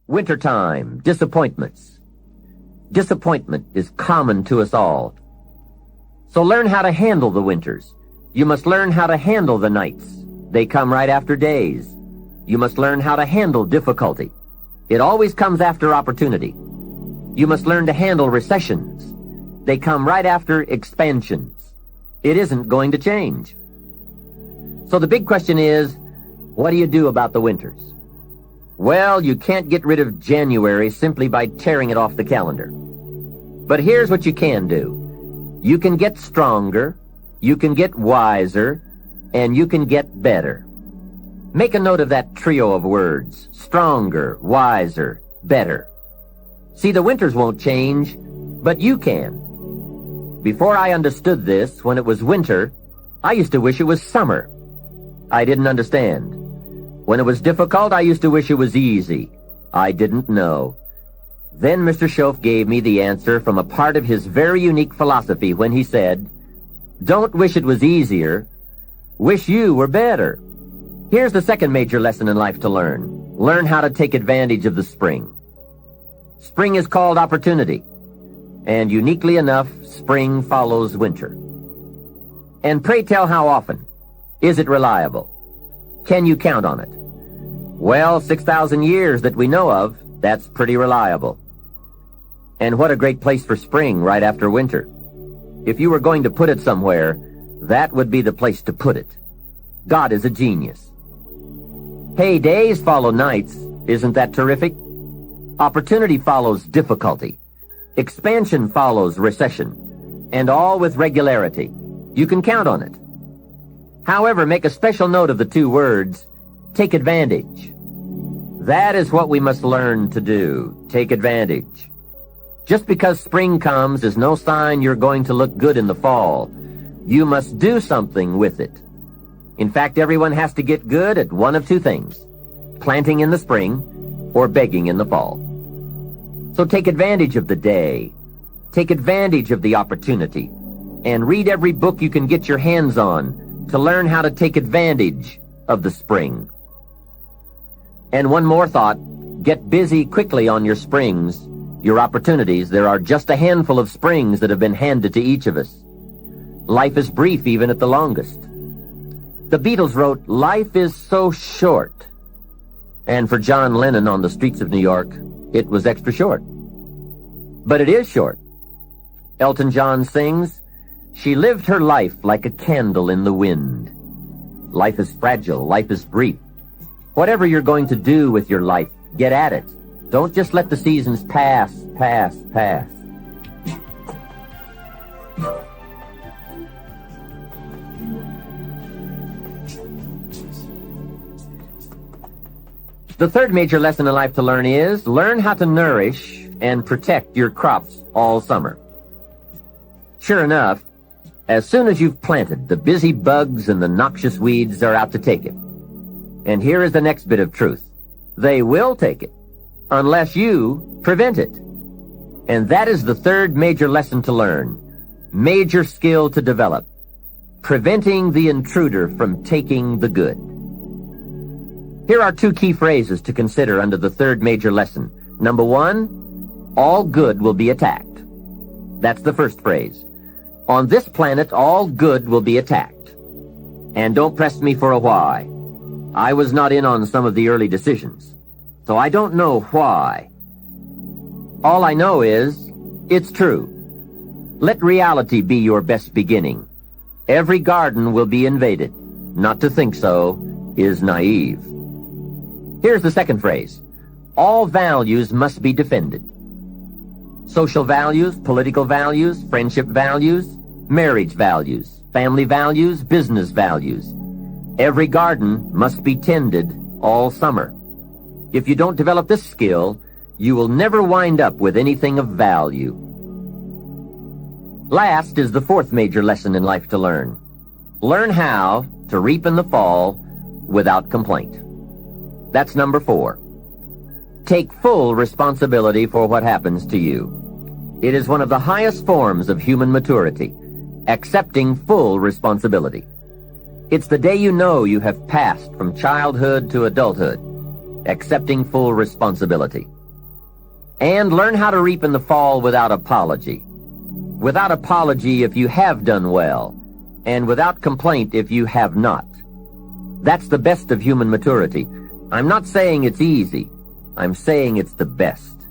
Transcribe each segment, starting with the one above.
Wintertime, disappointments. Disappointment is common to us all. So learn how to handle the winters. You must learn how to handle the nights. They come right after days. You must learn how to handle difficulty. It always comes after opportunity. You must learn to handle recessions. They come right after expansions. It isn't going to change. So the big question is, what do you do about the winters? Well, you can't get rid of January simply by tearing it off the calendar. But here's what you can do. You can get stronger, you can get wiser, and you can get better. Make a note of that trio of words: stronger, wiser, better. See, the winters won't change, but you can. Before I understood this, when it was winter, I used to wish it was summer. I didn't understand. When it was difficult, I used to wish it was easy. I didn't know. Then Mr. Shoaff gave me the answer from a part of his very unique philosophy when he said, "Don't wish it was easier. Wish you were better." Here's the second major lesson in life to learn. Learn how to take advantage of the spring. Spring is called opportunity. And uniquely enough, spring follows winter. And pray tell, how often? Is it reliable? Can you count on it? Well, 6,000 years that we know of, that's pretty reliable. And what a great place for spring right after winter. If you were going to put it somewhere, that would be the place to put it. God is a genius. Hey, days follow nights. Isn't that terrific? Opportunity follows difficulty. Expansion follows recession. And all with regularity. You can count on it. However, make a special note of the two words, take advantage. That is what we must learn to do, take advantage. Just because spring comes is no sign you're going to look good in the fall. You must do something with it. In fact, everyone has to get good at one of two things: planting in the spring or begging in the fall. So take advantage of the day. Take advantage of the opportunity. And read every book you can get your hands on to learn how to take advantage of the spring. And one more thought, get busy quickly on your springs, your opportunities. There are just a handful of springs that have been handed to each of us. Life is brief even at the longest. The Beatles wrote, "Life is so short." And for John Lennon on the streets of New York, it was extra short. But it is short. Elton John sings, "She lived her life like a candle in the wind." Life is fragile. Life is brief. Whatever you're going to do with your life, get at it. Don't just let the seasons pass. The third major lesson in life to learn is, learn how to nourish and protect your crops all summer. Sure enough, as soon as you've planted, the busy bugs and the noxious weeds are out to take it. And here is the next bit of truth. They will take it, unless you prevent it. And that is the third major lesson to learn, major skill to develop, preventing the intruder from taking the good. Here are two key phrases to consider under the third major lesson. Number one, all good will be attacked. That's the first phrase. On this planet, all good will be attacked. And don't press me for a why. I was not in on some of the early decisions, so I don't know why. All I know is, it's true. Let reality be your best beginning. Every garden will be invaded. Not to think so is naive. Here's the second phrase. All values must be defended. Social values, political values, friendship values, marriage values, family values, business values. Every garden must be tended all summer. If you don't develop this skill, you will never wind up with anything of value. Last is the fourth major lesson in life to learn. Learn how to reap in the fall without complaint. That's number 4. Take full responsibility for what happens to you. It is one of the highest forms of human maturity, accepting full responsibility. It's the day you know you have passed from childhood to adulthood. accepting full responsibility. And learn how to reap in the fall without apology. Without apology if you have done well, and without complaint if you have not. That's the best of human maturity. I'm not saying it's easy. I'm saying it's the best.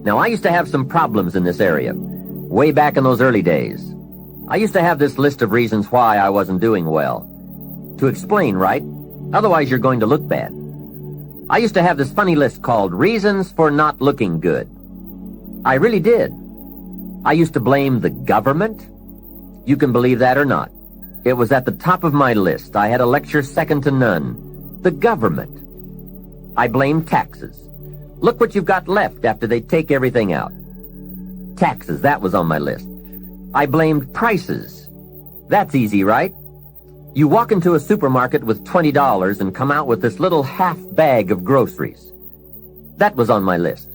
Now, I used to have some problems in this area, way back in those early days. I used to have this list of reasons why I wasn't doing well. To explain, right? Otherwise you're going to look bad. I used to have this funny list called Reasons for Not Looking Good. I really did. I used to blame the government. You can believe that or not. It was at the top of my list. I had a lecture second to none. The government. I blamed taxes. Look what you've got left after they take everything out. Taxes, that was on my list. I blamed prices. That's easy, right? You walk into a supermarket with $20 and come out with this little half bag of groceries. That was on my list.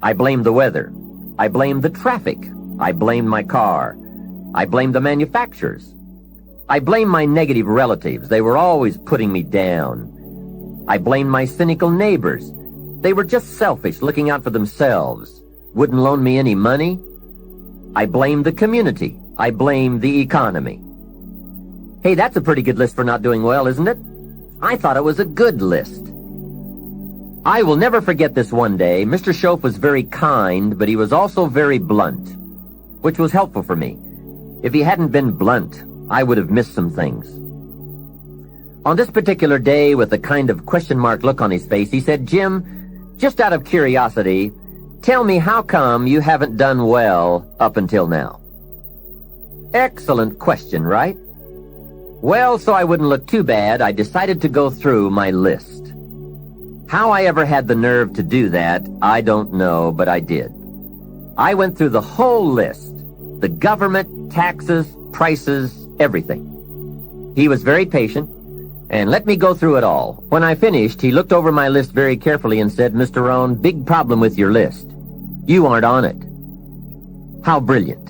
I blamed the weather. I blamed the traffic. I blamed my car. I blamed the manufacturers. I blamed my negative relatives. They were always putting me down. I blamed my cynical neighbors. They were just selfish, looking out for themselves. Wouldn't loan me any money. I blamed the community. I blamed the economy. Hey, that's a pretty good list for not doing well, isn't it? I thought it was a good list. I will never forget this one day. Mr. Schoaf was very kind, but he was also very blunt, which was helpful for me. If he hadn't been blunt, I would have missed some things. On this particular day, with a kind of question mark look on his face, he said, "Jim, just out of curiosity, tell me how come you haven't done well up until now?" Excellent question, right? Well, so I wouldn't look too bad, I decided to go through my list. How I ever had the nerve to do that, I don't know, but I did. I went through the whole list. The government, taxes, prices, everything. He was very patient and let me go through it all. When I finished, he looked over my list very carefully and said, "Mr. Rohn, big problem with your list. You aren't on it." How brilliant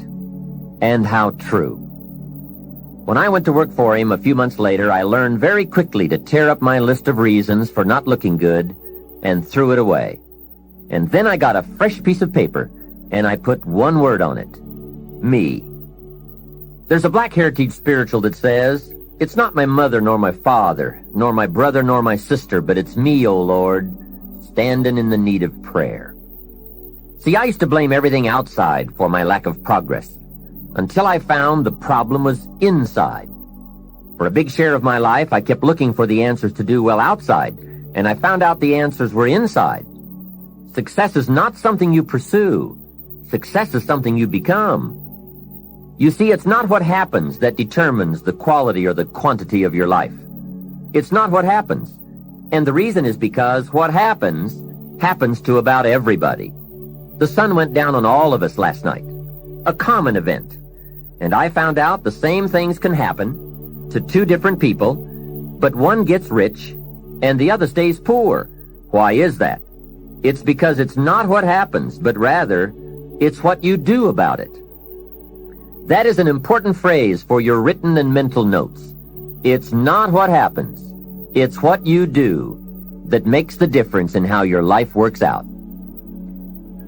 and how true. When I went to work for him a few months later, I learned very quickly to tear up my list of reasons for not looking good and threw it away. And then I got a fresh piece of paper and I put one word on it: me. There's a Black Heritage spiritual that says, "It's not my mother nor my father, nor my brother nor my sister, but it's me, O Lord, standing in the need of prayer." See, I used to blame everything outside for my lack of progress, until I found the problem was inside. For a big share of my life, I kept looking for the answers to do well outside, and I found out the answers were inside. Success is not something you pursue. Success is something you become. You see, it's not what happens that determines the quality or the quantity of your life. It's not what happens. And the reason is because what happens to about everybody. The sun went down on all of us last night. A common event. And I found out the same things can happen to two different people, but one gets rich and the other stays poor. Why is that? It's because it's not what happens, but rather, it's what you do about it. That is an important phrase for your written and mental notes. It's not what happens. It's what you do that makes the difference in how your life works out.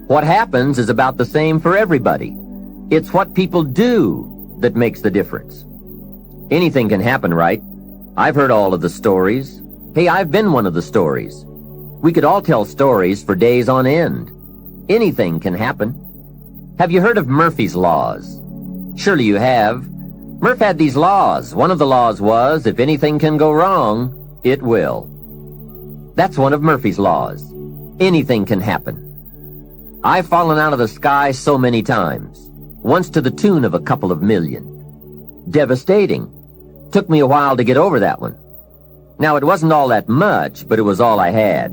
What happens is about the same for everybody. It's what people do that makes the difference. Anything can happen, right? I've heard all of the stories. Hey, I've been one of the stories. We could all tell stories for days on end. Anything can happen. Have you heard of Murphy's Laws? Surely you have. Murph had these laws. One of the laws was, if anything can go wrong, it will. That's one of Murphy's laws. Anything can happen. I've fallen out of the sky so many times. Once to the tune of a couple of million. Devastating. Took me a while to get over that one. Now, it wasn't all that much, but it was all I had.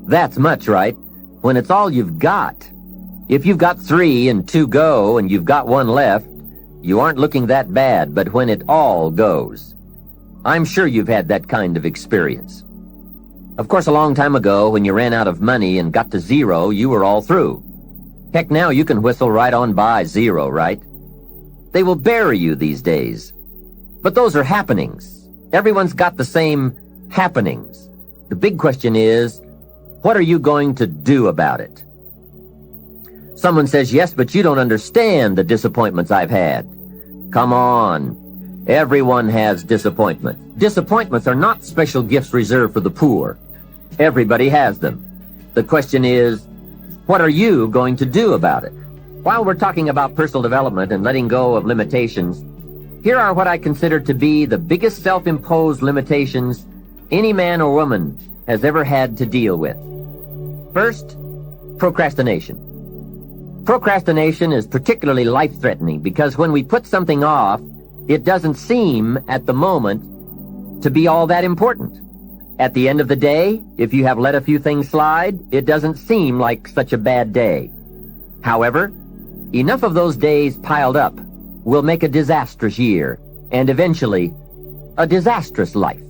That's much, right? When it's all you've got. If you've got 3 and 2 go and you've got 1 left, you aren't looking that bad, but when it all goes. I'm sure you've had that kind of experience. Of course, a long time ago, when you ran out of money and got to 0, you were all through. Heck, now you can whistle right on by 0, right? They will bury you these days. But those are happenings. Everyone's got the same happenings. The big question is, what are you going to do about it? Someone says, yes, but you don't understand the disappointments I've had. Come on. Everyone has disappointments. Disappointments are not special gifts reserved for the poor. Everybody has them. The question is, what are you going to do about it? While we're talking about personal development and letting go of limitations, here are what I consider to be the biggest self-imposed limitations any man or woman has ever had to deal with. First, procrastination. Procrastination is particularly life-threatening because when we put something off, it doesn't seem at the moment to be all that important. At the end of the day, if you have let a few things slide, it doesn't seem like such a bad day. However, enough of those days piled up will make a disastrous year and eventually a disastrous life.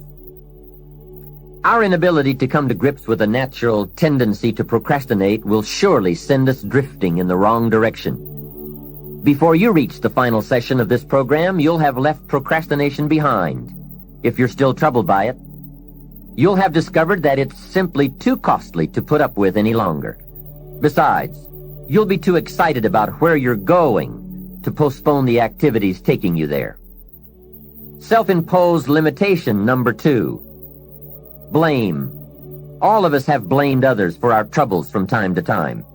Our inability to come to grips with a natural tendency to procrastinate will surely send us drifting in the wrong direction. Before you reach the final session of this program, you'll have left procrastination behind. If you're still troubled by it, you'll have discovered that it's simply too costly to put up with any longer. Besides, you'll be too excited about where you're going to postpone the activities taking you there. Self-imposed limitation number 2. Blame. All of us have blamed others for our troubles from time to time.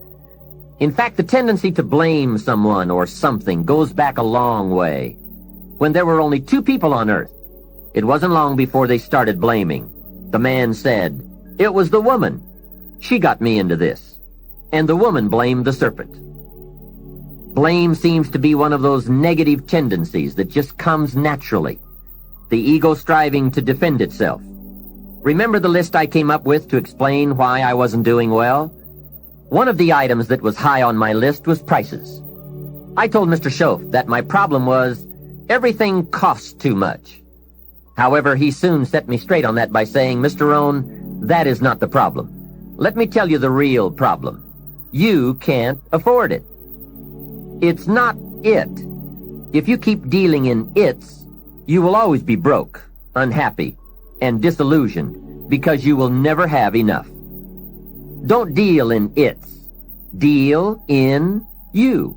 In fact, the tendency to blame someone or something goes back a long way. When there were only 2 people on earth, it wasn't long before they started blaming. The man said, "It was the woman. She got me into this." And the woman blamed the serpent. Blame seems to be one of those negative tendencies that just comes naturally. The ego striving to defend itself. Remember the list I came up with to explain why I wasn't doing well? One of the items that was high on my list was prices. I told Mr. Schoaf that my problem was everything costs too much. However, he soon set me straight on that by saying, "Mr. Rohn, that is not the problem. Let me tell you the real problem. You can't afford it. It's not it. If you keep dealing in it's, you will always be broke, unhappy, and disillusioned because you will never have enough. Don't deal in it's. Deal in you."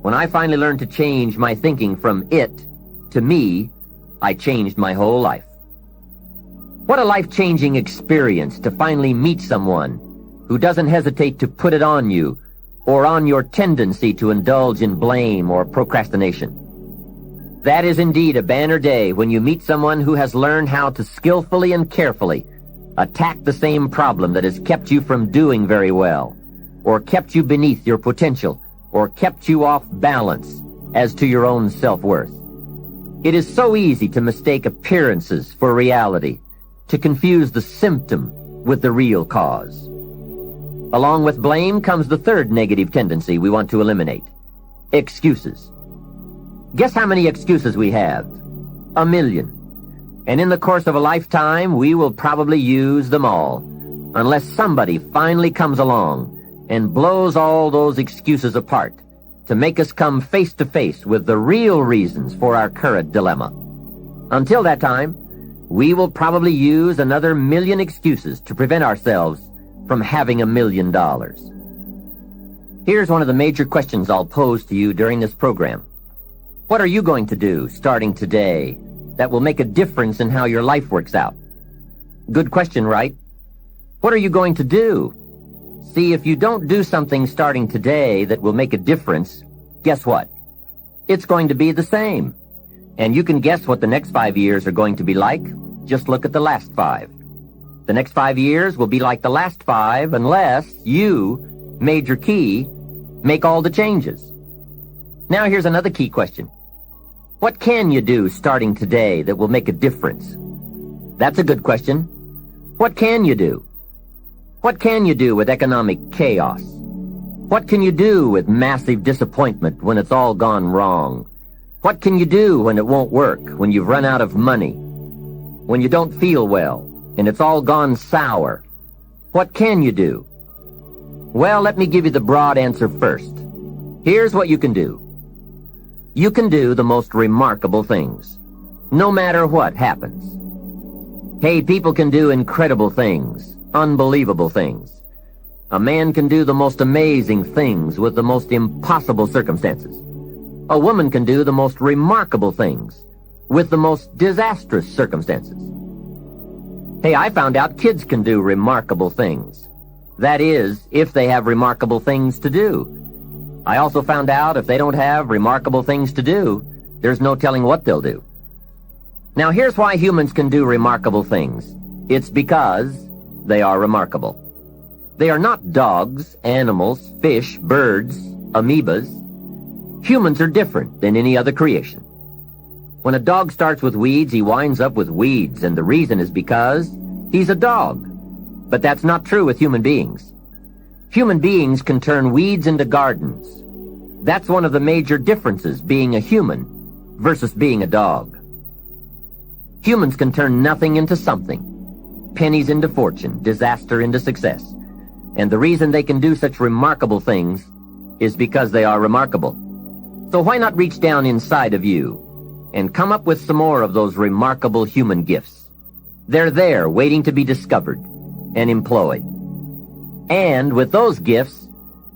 When I finally learned to change my thinking from it to me, I changed my whole life. What a life-changing experience to finally meet someone who doesn't hesitate to put it on you or on your tendency to indulge in blame or procrastination. That is indeed a banner day when you meet someone who has learned how to skillfully and carefully attack the same problem that has kept you from doing very well, or kept you beneath your potential, or kept you off balance as to your own self-worth. It is so easy to mistake appearances for reality, to confuse the symptom with the real cause. Along with blame comes the third negative tendency we want to eliminate: excuses. Guess how many excuses we have? 1 million. And in the course of a lifetime, we will probably use them all, unless somebody finally comes along and blows all those excuses apart to make us come face to face with the real reasons for our current dilemma. Until that time, we will probably use another 1 million excuses to prevent ourselves from having $1 million. Here's one of the major questions I'll pose to you during this program. What are you going to do starting today that will make a difference in how your life works out? Good question, right? What are you going to do? See, if you don't do something starting today that will make a difference, guess what? It's going to be the same. And you can guess what the next 5 years are going to be like. Just look at the last 5. The next 5 years will be like the last 5 unless you, Major Key, make all the changes. Now here's another key question. What can you do starting today that will make a difference? That's a good question. What can you do? What can you do with economic chaos? What can you do with massive disappointment when it's all gone wrong? What can you do when it won't work, when you've run out of money, when you don't feel well, and it's all gone sour? What can you do? Well, let me give you the broad answer first. Here's what you can do. You can do the most remarkable things, no matter what happens. Hey, people can do incredible things, unbelievable things. A man can do the most amazing things with the most impossible circumstances. A woman can do the most remarkable things with the most disastrous circumstances. Hey, I found out kids can do remarkable things. That is, if they have remarkable things to do. I also found out if they don't have remarkable things to do, there's no telling what they'll do. Now, here's why humans can do remarkable things. It's because they are remarkable. They are not dogs, animals, fish, birds, amoebas. Humans are different than any other creation. When a dog starts with weeds, he winds up with weeds, and the reason is because he's a dog. But that's not true with human beings. Human beings can turn weeds into gardens. That's one of the major differences being a human versus being a dog. Humans can turn nothing into something, pennies into fortune, disaster into success. And the reason they can do such remarkable things is because they are remarkable. So why not reach down inside of you and come up with some more of those remarkable human gifts? They're there waiting to be discovered and employed. And with those gifts,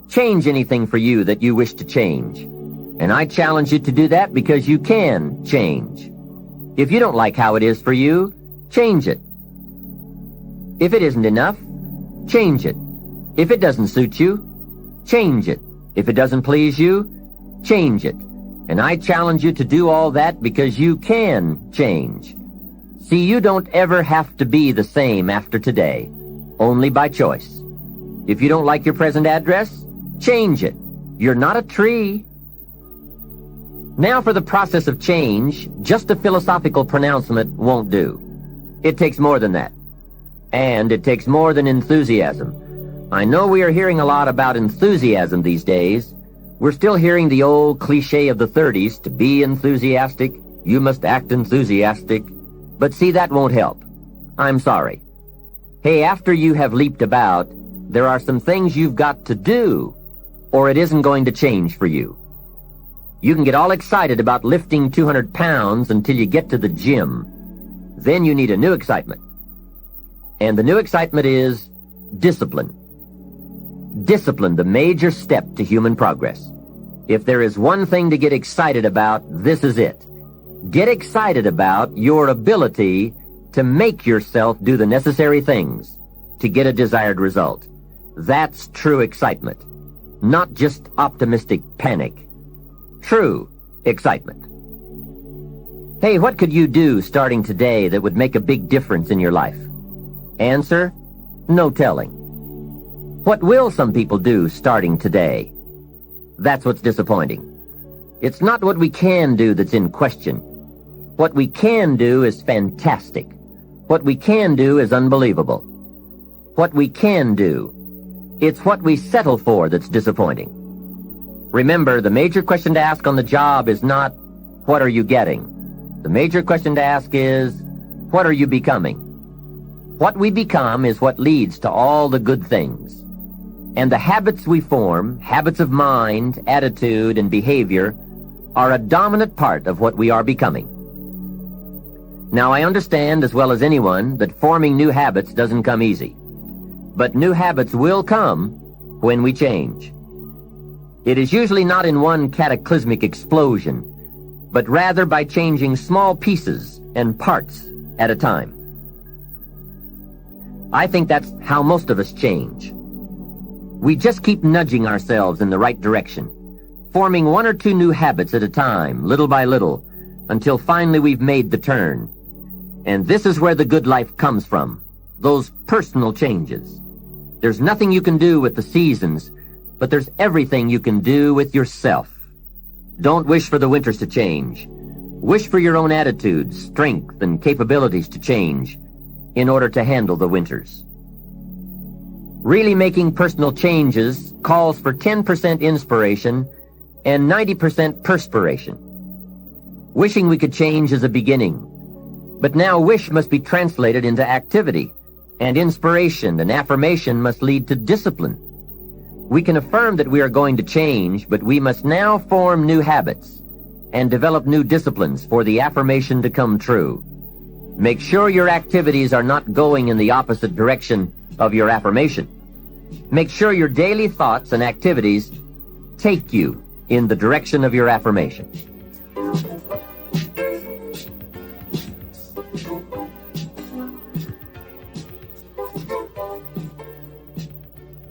change anything for you that you wish to change. And I challenge you to do that because you can change. If you don't like how it is for you, change it. If it isn't enough, change it. If it doesn't suit you, change it. If it doesn't please you, change it. And I challenge you to do all that because you can change. See, you don't ever have to be the same after today, only by choice. If you don't like your present address, change it. You're not a tree. Now for the process of change, just a philosophical pronouncement won't do. It takes more than that. And it takes more than enthusiasm. I know we are hearing a lot about enthusiasm these days. We're still hearing the old cliche of the 30s, to be enthusiastic, you must act enthusiastic. But see, that won't help. I'm sorry. Hey, after you have leaped about, there are some things you've got to do, or it isn't going to change for you. You can get all excited about lifting 200 pounds until you get to the gym. Then you need a new excitement. And the new excitement is discipline. Discipline, the major step to human progress. If there is one thing to get excited about, this is it. Get excited about your ability to make yourself do the necessary things to get a desired result. That's true excitement, not just optimistic panic. True excitement. Hey, what could you do starting today that would make a big difference in your life? Answer, no telling. What will some people do starting today? That's what's disappointing. It's not what we can do that's in question. What we can do is fantastic. What we can do is unbelievable. What we can do. It's what we settle for that's disappointing. Remember, the major question to ask on the job is not, what are you getting? The major question to ask is, what are you becoming? What we become is what leads to all the good things. And the habits we form, habits of mind, attitude, and behavior, are a dominant part of what we are becoming. Now, I understand as well as anyone that forming new habits doesn't come easy. But new habits will come when we change. It is usually not in one cataclysmic explosion, but rather by changing small pieces and parts at a time. I think that's how most of us change. We just keep nudging ourselves in the right direction, forming one or two new habits at a time, little by little, until finally we've made the turn. And this is where the good life comes from, those personal changes. There's nothing you can do with the seasons, but there's everything you can do with yourself. Don't wish for the winters to change. Wish for your own attitudes, strength, and capabilities to change in order to handle the winters. Really making personal changes calls for 10% inspiration and 90% perspiration. Wishing we could change is a beginning, but now wish must be translated into activity, and inspiration and affirmation must lead to discipline. We can affirm that we are going to change, but we must now form new habits and develop new disciplines for the affirmation to come true. Make sure your activities are not going in the opposite direction of your affirmation. Make sure your daily thoughts and activities take you in the direction of your affirmation.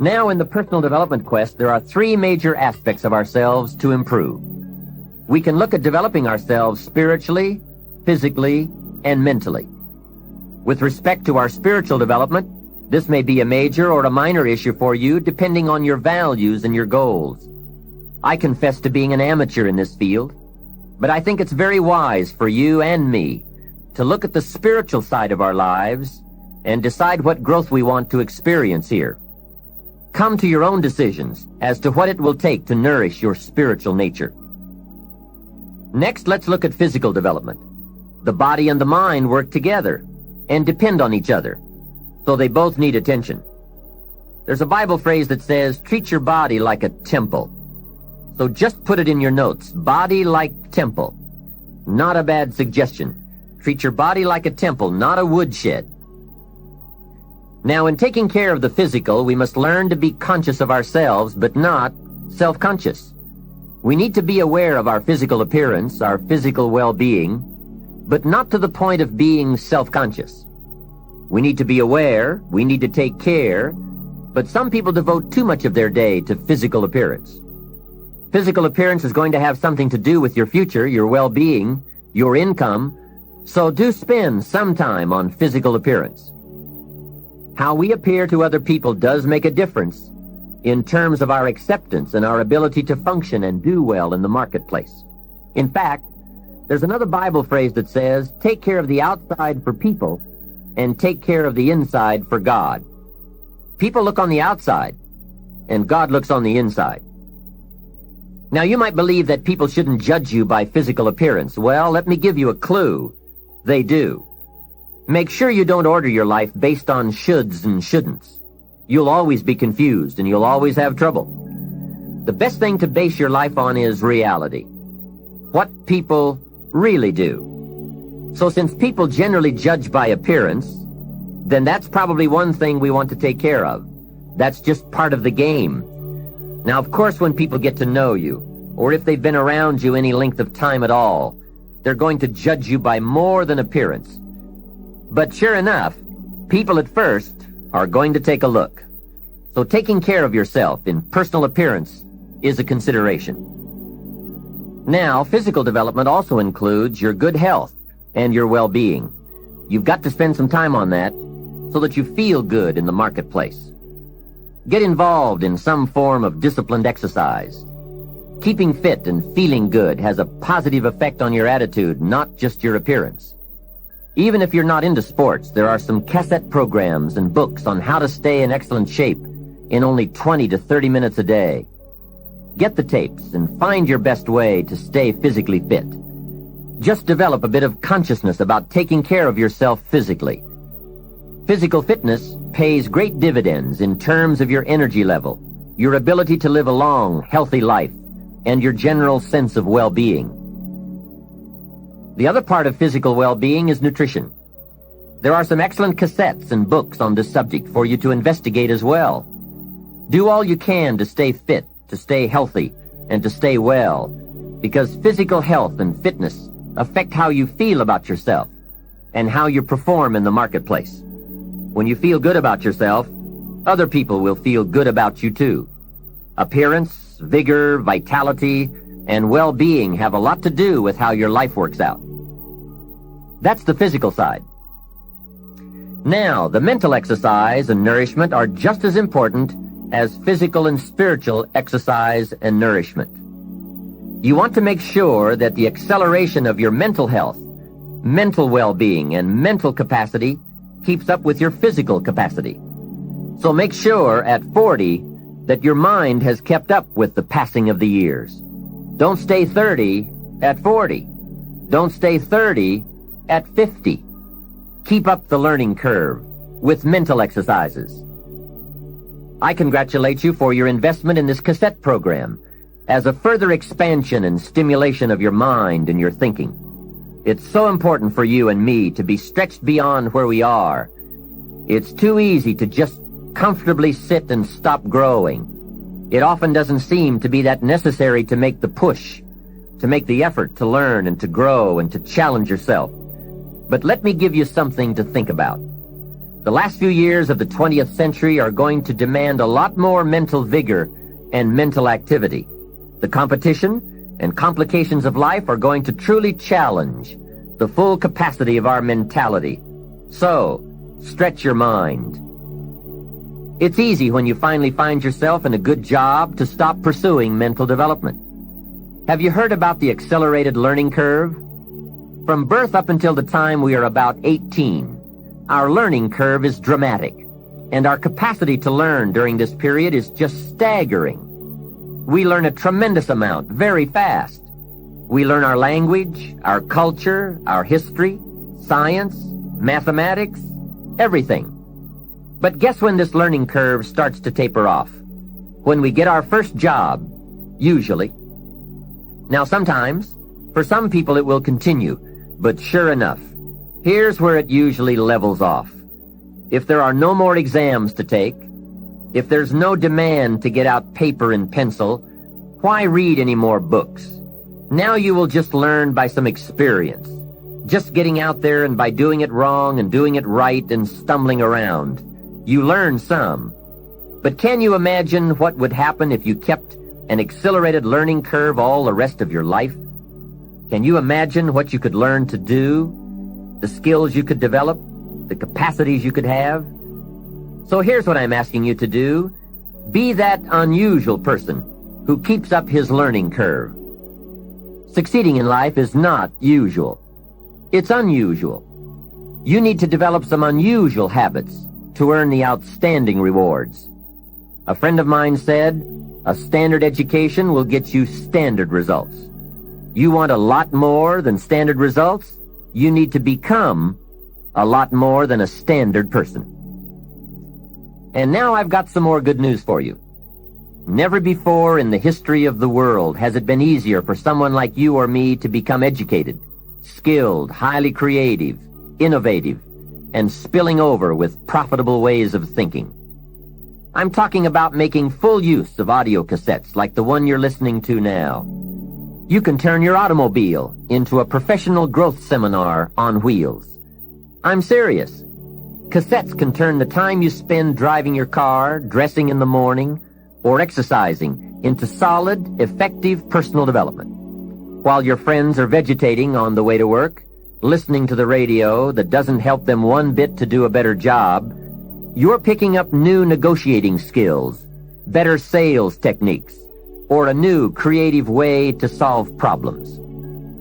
Now, in the personal development quest, there are three major aspects of ourselves to improve. We can look at developing ourselves spiritually, physically, and mentally. With respect to our spiritual development, this may be a major or a minor issue for you depending on your values and your goals. I confess to being an amateur in this field, but I think it's very wise for you and me to look at the spiritual side of our lives and decide what growth we want to experience here. Come to your own decisions as to what it will take to nourish your spiritual nature. Next, let's look at physical development. The body and the mind work together and depend on each other, so they both need attention. There's a Bible phrase that says, treat your body like a temple. So just put it in your notes, body like temple. Not a bad suggestion. Treat your body like a temple, not a woodshed. Now, in taking care of the physical, we must learn to be conscious of ourselves, but not self-conscious. We need to be aware of our physical appearance, our physical well-being, but not to the point of being self-conscious. We need to be aware, we need to take care, but some people devote too much of their day to physical appearance. Physical appearance is going to have something to do with your future, your well-being, your income, so do spend some time on physical appearance. How we appear to other people does make a difference in terms of our acceptance and our ability to function and do well in the marketplace. In fact, there's another Bible phrase that says, take care of the outside for people and take care of the inside for God. People look on the outside and God looks on the inside. Now, you might believe that people shouldn't judge you by physical appearance. Well, let me give you a clue. They do. Make sure you don't order your life based on shoulds and shouldn'ts. You'll always be confused and you'll always have trouble. The best thing to base your life on is reality. What people really do. So since people generally judge by appearance, then that's probably one thing we want to take care of. That's just part of the game. Now, of course, when people get to know you, or if they've been around you any length of time at all, they're going to judge you by more than appearance. But sure enough, people at first are going to take a look. So taking care of yourself in personal appearance is a consideration. Now, physical development also includes your good health and your well-being. You've got to spend some time on that so that you feel good in the marketplace. Get involved in some form of disciplined exercise. Keeping fit and feeling good has a positive effect on your attitude, not just your appearance. Even if you're not into sports, there are some cassette programs and books on how to stay in excellent shape in only 20 to 30 minutes a day. Get the tapes and find your best way to stay physically fit. Just develop a bit of consciousness about taking care of yourself physically. Physical fitness pays great dividends in terms of your energy level, your ability to live a long, healthy life, and your general sense of well-being. The other part of physical well-being is nutrition. There are some excellent cassettes and books on this subject for you to investigate as well. Do all you can to stay fit, to stay healthy, and to stay well, because physical health and fitness affect how you feel about yourself and how you perform in the marketplace. When you feel good about yourself, other people will feel good about you too. Appearance, vigor, vitality, and well-being have a lot to do with how your life works out. That's the physical side. Now, the mental exercise and nourishment are just as important as physical and spiritual exercise and nourishment. You want to make sure that the acceleration of your mental health, mental well-being, and mental capacity keeps up with your physical capacity. So make sure at 40 that your mind has kept up with the passing of the years. Don't stay 30 at 40. Don't stay 30 at 50. Keep up the learning curve with mental exercises. I congratulate you for your investment in this cassette program as a further expansion and stimulation of your mind and your thinking. It's so important for you and me to be stretched beyond where we are. It's too easy to just comfortably sit and stop growing. It often doesn't seem to be that necessary to make the push, to make the effort to learn and to grow and to challenge yourself. But let me give you something to think about. The last few years of the 20th century are going to demand a lot more mental vigor and mental activity. The competition and complications of life are going to truly challenge the full capacity of our mentality. So, stretch your mind. It's easy when you finally find yourself in a good job to stop pursuing mental development. Have you heard about the accelerated learning curve? From birth up until the time we are about 18, our learning curve is dramatic, and our capacity to learn during this period is just staggering. We learn a tremendous amount very fast. We learn our language, our culture, our history, science, mathematics, everything. But guess when this learning curve starts to taper off? When we get our first job, usually. Now sometimes, for some people it will continue, but sure enough, here's where it usually levels off. If there are no more exams to take, if there's no demand to get out paper and pencil, why read any more books? Now you will just learn by some experience, just getting out there and by doing it wrong and doing it right and stumbling around. You learn some. But can you imagine what would happen if you kept an accelerated learning curve all the rest of your life? Can you imagine what you could learn to do, the skills you could develop, the capacities you could have? So here's what I'm asking you to do. Be that unusual person who keeps up his learning curve. Succeeding in life is not usual. It's unusual. You need to develop some unusual habits to earn the outstanding rewards. A friend of mine said, a standard education will get you standard results. You want a lot more than standard results? You need to become a lot more than a standard person. And now I've got some more good news for you. Never before in the history of the world has it been easier for someone like you or me to become educated, skilled, highly creative, innovative, and spilling over with profitable ways of thinking. I'm talking about making full use of audio cassettes like the one you're listening to now. You can turn your automobile into a professional growth seminar on wheels. I'm serious. Cassettes can turn the time you spend driving your car, dressing in the morning, or exercising into solid, effective personal development. While your friends are vegetating on the way to work, listening to the radio that doesn't help them one bit to do a better job, you're picking up new negotiating skills, better sales techniques, or a new creative way to solve problems.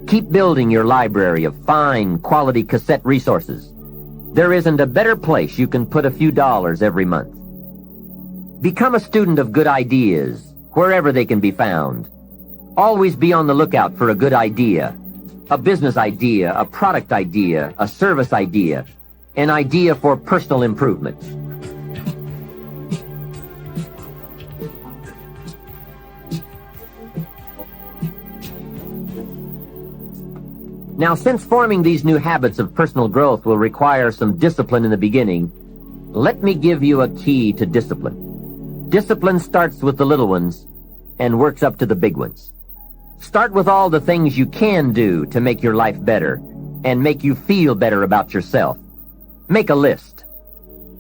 Keep building your library of fine, quality cassette resources. There isn't a better place you can put a few dollars every month. Become a student of good ideas, wherever they can be found. Always be on the lookout for a good idea. A business idea, a product idea, a service idea, an idea for personal improvement. Now, since forming these new habits of personal growth will require some discipline in the beginning, let me give you a key to discipline. Discipline starts with the little ones and works up to the big ones. Start with all the things you can do to make your life better and make you feel better about yourself. Make a list.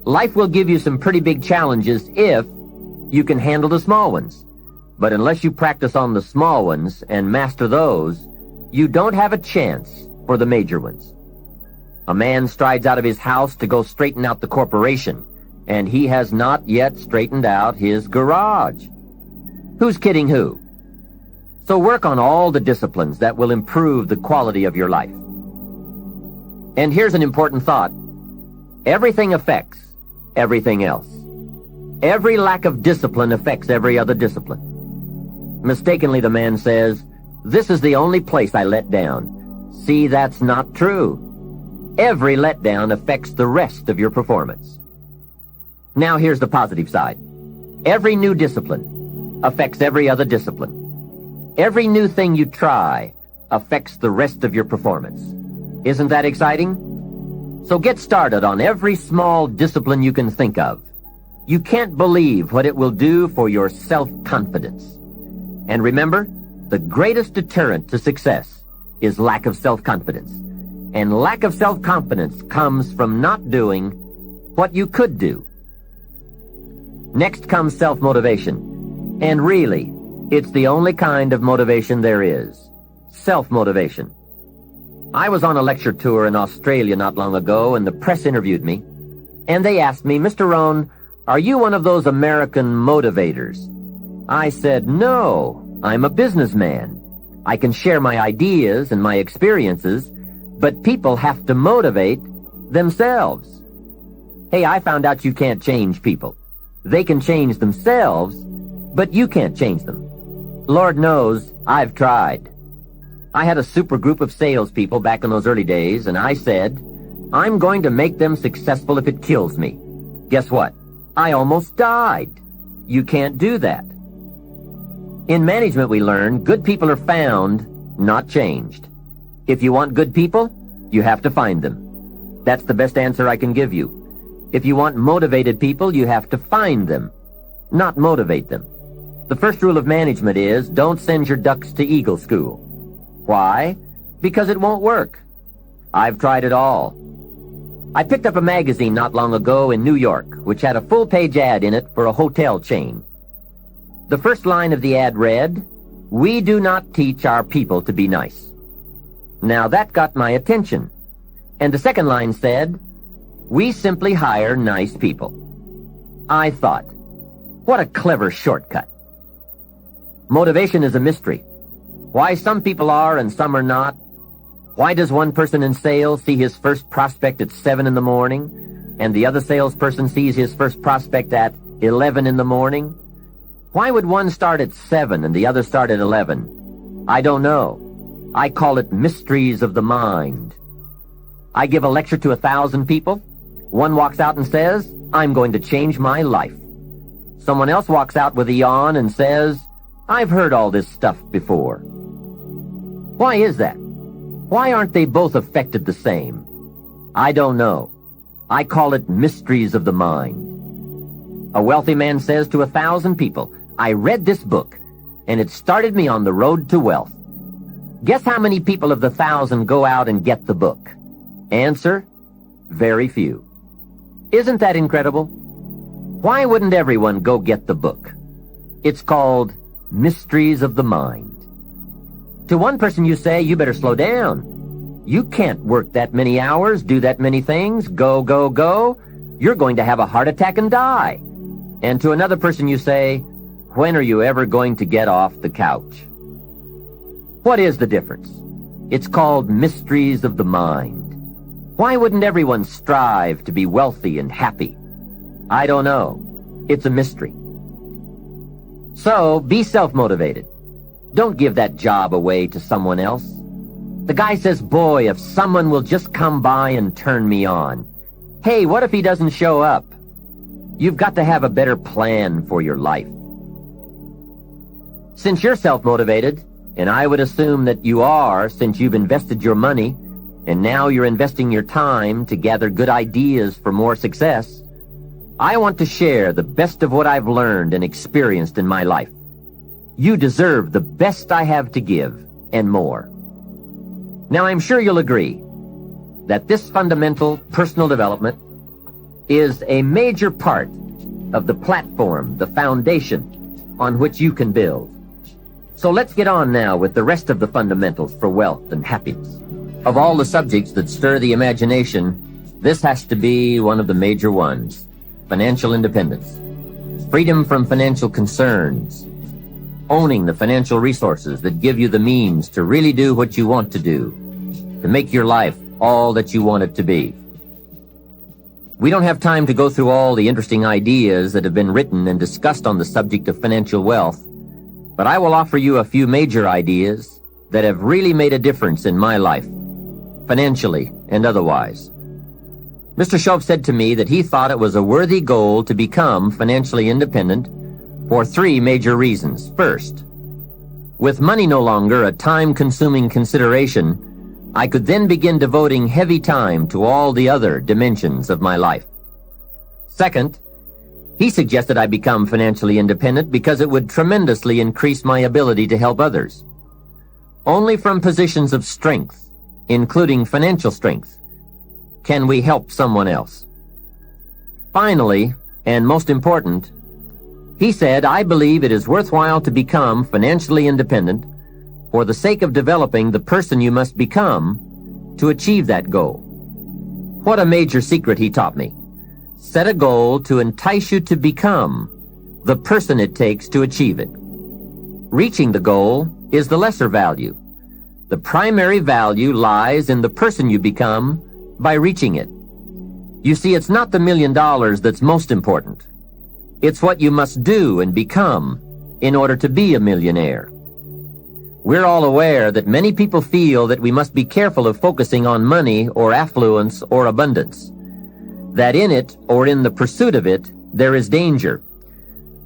Life will give you some pretty big challenges if you can handle the small ones. But unless you practice on the small ones and master those, you don't have a chance for the major ones. A man strides out of his house to go straighten out the corporation, and he has not yet straightened out his garage. Who's kidding who? So work on all the disciplines that will improve the quality of your life. And here's an important thought. Everything affects everything else. Every lack of discipline affects every other discipline. Mistakenly, the man says, "This is the only place I let down." See, that's not true. Every letdown affects the rest of your performance. Now here's the positive side. Every new discipline affects every other discipline. Every new thing you try affects the rest of your performance. Isn't that exciting? So get started on every small discipline you can think of. You can't believe what it will do for your self-confidence. And remember, the greatest deterrent to success is lack of self-confidence. And lack of self-confidence comes from not doing what you could do. Next comes self-motivation. And really, it's the only kind of motivation there is. Self-motivation. I was on a lecture tour in Australia not long ago, and the press interviewed me. And they asked me, "Mr. Rohn, are you one of those American motivators?" I said, "No, I'm a businessman. I can share my ideas and my experiences, but people have to motivate themselves." Hey, I found out you can't change people. They can change themselves, but you can't change them. Lord knows, I've tried. I had a super group of salespeople back in those early days, and I said, "I'm going to make them successful if it kills me." Guess what? I almost died. You can't do that. In management, we learn good people are found, not changed. If you want good people, you have to find them. That's the best answer I can give you. If you want motivated people, you have to find them, not motivate them. The first rule of management is don't send your ducks to Eagle School. Why? Because it won't work. I've tried it all. I picked up a magazine not long ago in New York, which had a full-page ad in it for a hotel chain. The first line of the ad read, "We do not teach our people to be nice." Now that got my attention. And the second line said, "We simply hire nice people." I thought, what a clever shortcut. Motivation is a mystery. Why some people are and some are not. Why does one person in sales see his first prospect at 7 in the morning, and the other salesperson sees his first prospect at 11 in the morning? Why would one start at 7 and the other start at 11? I don't know. I call it mysteries of the mind. I give a lecture to 1,000 people. One walks out and says, "I'm going to change my life." Someone else walks out with a yawn and says, "I've heard all this stuff before." Why is that? Why aren't they both affected the same? I don't know. I call it mysteries of the mind. A wealthy man says to 1,000 people, "I read this book, and it started me on the road to wealth." Guess how many people of the 1,000 go out and get the book? Answer, very few. Isn't that incredible? Why wouldn't everyone go get the book? It's called Mysteries of the Mind. To one person you say, "You better slow down. You can't work that many hours, do that many things, go, go, go. You're going to have a heart attack and die." And to another person you say, "When are you ever going to get off the couch?" What is the difference? It's called Mysteries of the Mind. Why wouldn't everyone strive to be wealthy and happy? I don't know. It's a mystery. So, be self-motivated. Don't give that job away to someone else. The guy says, "Boy, if someone will just come by and turn me on." Hey, what if he doesn't show up? You've got to have a better plan for your life. Since you're self-motivated, and I would assume that you are since you've invested your money, and now you're investing your time to gather good ideas for more success, I want to share the best of what I've learned and experienced in my life. You deserve the best I have to give, and more. Now, I'm sure you'll agree that this fundamental personal development is a major part of the platform, the foundation on which you can build. So let's get on now with the rest of the fundamentals for wealth and happiness. Of all the subjects that stir the imagination, this has to be one of the major ones: financial independence, freedom from financial concerns, owning the financial resources that give you the means to really do what you want to do, to make your life all that you want it to be. We don't have time to go through all the interesting ideas that have been written and discussed on the subject of financial wealth, but I will offer you a few major ideas that have really made a difference in my life, financially and otherwise. Mr. Shoaff said to me that he thought it was a worthy goal to become financially independent for 3 major reasons. First, with money no longer a time-consuming consideration, I could then begin devoting heavy time to all the other dimensions of my life. Second, he suggested I become financially independent because it would tremendously increase my ability to help others. Only from positions of strength, including financial strength, can we help someone else. Finally, and most important, he said, I believe it is worthwhile to become financially independent for the sake of developing the person you must become to achieve that goal. What a major secret he taught me. Set a goal to entice you to become the person it takes to achieve it. Reaching the goal is the lesser value. The primary value lies in the person you become by reaching it. You see, it's not the $1 million that's most important. It's what you must do and become in order to be a millionaire. We're all aware that many people feel that we must be careful of focusing on money or affluence or abundance, that in it or in the pursuit of it there is danger.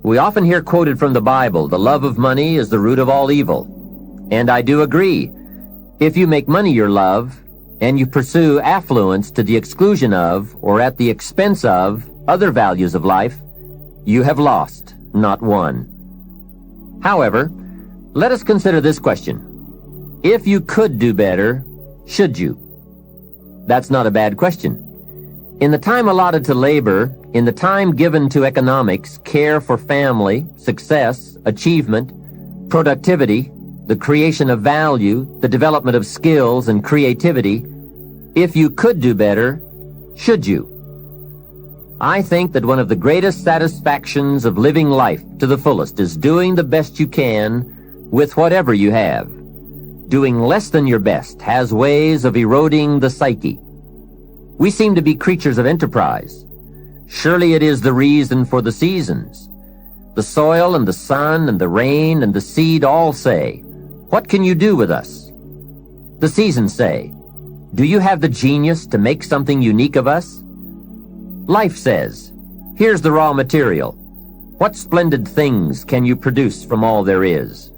We often hear quoted from the Bible, the love of money is the root of all evil. And I do agree. If you make money your love, and you pursue affluence to the exclusion of or at the expense of other values of life, you have lost, not won. However, let us consider this question. If you could do better, should you? That's not a bad question. In the time allotted to labor, in the time given to economics, care for family, success, achievement, productivity, the creation of value, the development of skills and creativity, if you could do better, should you? I think that one of the greatest satisfactions of living life to the fullest is doing the best you can with whatever you have. Doing less than your best has ways of eroding the psyche. We seem to be creatures of enterprise. Surely it is the reason for the seasons. The soil and the sun and the rain and the seed all say, what can you do with us? The seasons say, do you have the genius to make something unique of us? Life says, here's the raw material. What splendid things can you produce from all there is?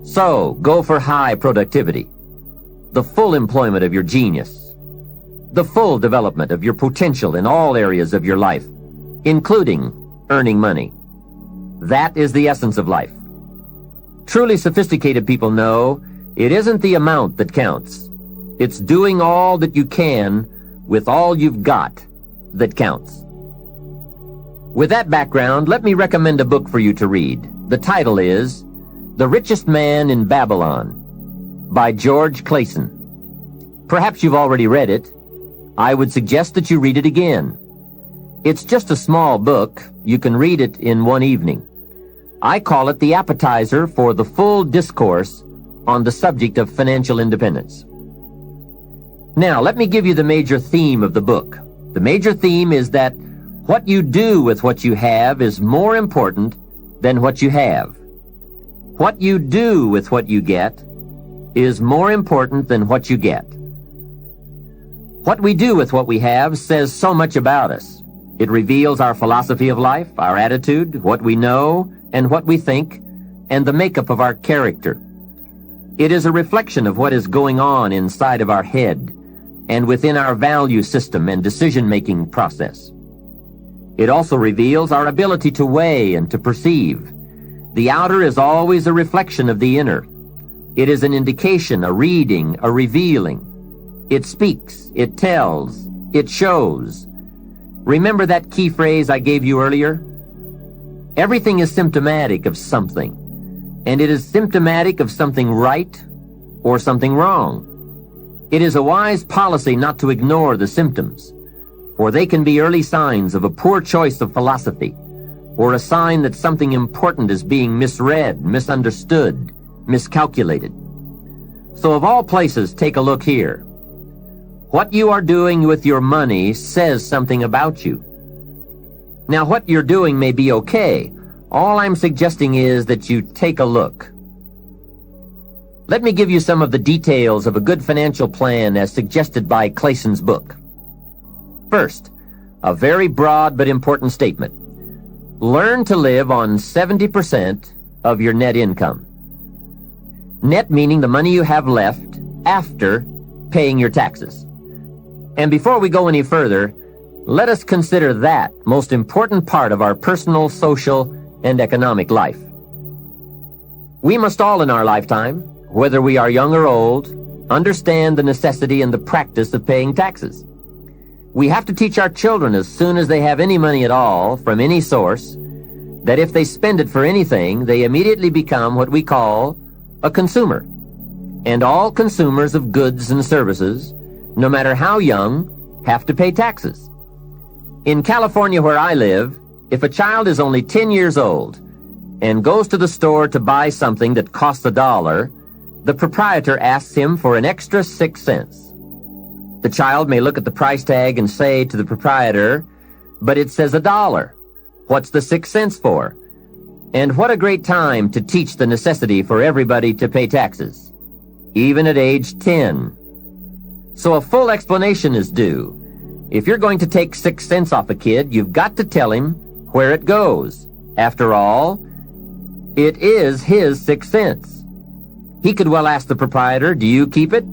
So, go for high productivity, the full employment of your genius, the full development of your potential in all areas of your life, including earning money. That is the essence of life. Truly sophisticated people know it isn't the amount that counts. It's doing all that you can with all you've got that counts. With that background, let me recommend a book for you to read. The title is The Richest Man in Babylon by George Clason. Perhaps you've already read it. I would suggest that you read it again. It's just a small book. You can read it in one evening. I call it the appetizer for the full discourse on the subject of financial independence. Now, let me give you the major theme of the book. The major theme is that what you do with what you have is more important than what you have. What you do with what you get is more important than what you get. What we do with what we have says so much about us. It reveals our philosophy of life, our attitude, what we know, and what we think, and the makeup of our character. It is a reflection of what is going on inside of our head and within our value system and decision-making process. It also reveals our ability to weigh and to perceive. The outer is always a reflection of the inner. It is an indication, a reading, a revealing. It speaks, it tells, it shows. Remember that key phrase I gave you earlier? Everything is symptomatic of something, and it is symptomatic of something right or something wrong. It is a wise policy not to ignore the symptoms, for they can be early signs of a poor choice of philosophy, or a sign that something important is being misread, misunderstood, miscalculated. So of all places, take a look here. What you are doing with your money says something about you. Now, what you're doing may be okay. All I'm suggesting is that you take a look. Let me give you some of the details of a good financial plan as suggested by Clason's book. First, a very broad but important statement. Learn to live on 70% of your net income. Net meaning the money you have left after paying your taxes. And before we go any further, let us consider that most important part of our personal, social, and economic life. We must all in our lifetime, whether we are young or old, understand the necessity and the practice of paying taxes. We have to teach our children as soon as they have any money at all from any source that if they spend it for anything, they immediately become what we call a consumer. And all consumers of goods and services, no matter how young, have to pay taxes. In California, where I live, if a child is only 10 years old and goes to the store to buy something that costs $1, the proprietor asks him for an extra 6 cents. The child may look at the price tag and say to the proprietor, "But it says $1. What's the 6 cents for?" And what a great time to teach the necessity for everybody to pay taxes, even at age 10. So a full explanation is due. If you're going to take 6 cents off a kid, you've got to tell him where it goes. After all, it is his 6 cents. He could well ask the proprietor, "Do you keep it?"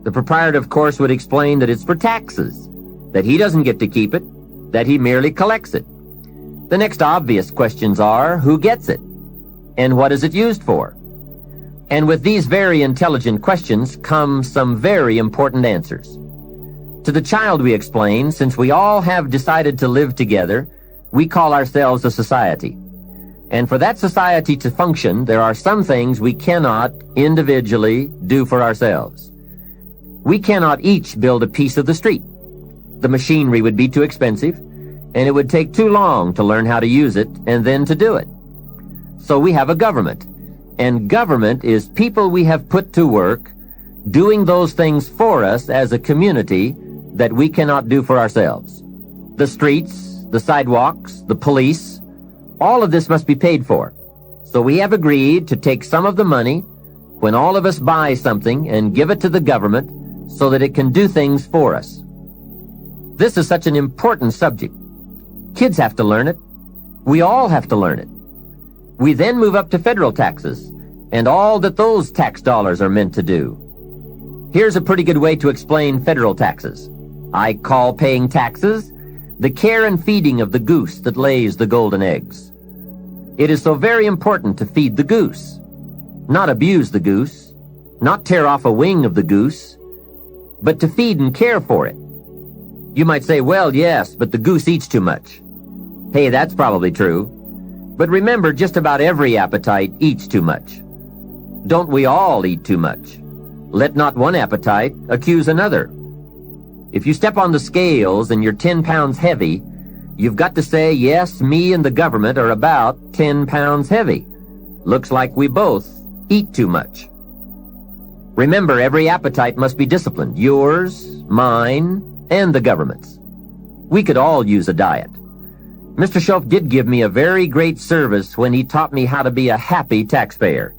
The proprietor, of course, would explain that it's for taxes, that he doesn't get to keep it, that he merely collects it. The next obvious questions are, who gets it? And what is it used for? And with these very intelligent questions come some very important answers. To the child we explain, since we all have decided to live together, we call ourselves a society. And for that society to function, there are some things we cannot individually do for ourselves. We cannot each build a piece of the street. The machinery would be too expensive, and it would take too long to learn how to use it and then to do it. So we have a government, and government is people we have put to work doing those things for us as a community that we cannot do for ourselves. The streets, the sidewalks, the police, all of this must be paid for. So we have agreed to take some of the money when all of us buy something and give it to the government so that it can do things for us. This is such an important subject. Kids have to learn it. We all have to learn it. We then move up to federal taxes and all that those tax dollars are meant to do. Here's a pretty good way to explain federal taxes. I call paying taxes the care and feeding of the goose that lays the golden eggs. It is so very important to feed the goose, not abuse the goose, not tear off a wing of the goose, but to feed and care for it. You might say, well, yes, but the goose eats too much. Hey, that's probably true. But remember, just about every appetite eats too much. Don't we all eat too much? Let not one appetite accuse another. If you step on the scales and you're 10 pounds heavy, you've got to say, yes, me and the government are about 10 pounds heavy. Looks like we both eat too much. Remember, every appetite must be disciplined, yours, mine, and the government's. We could all use a diet. Mr. Schoaf did give me a very great service when he taught me how to be a happy taxpayer.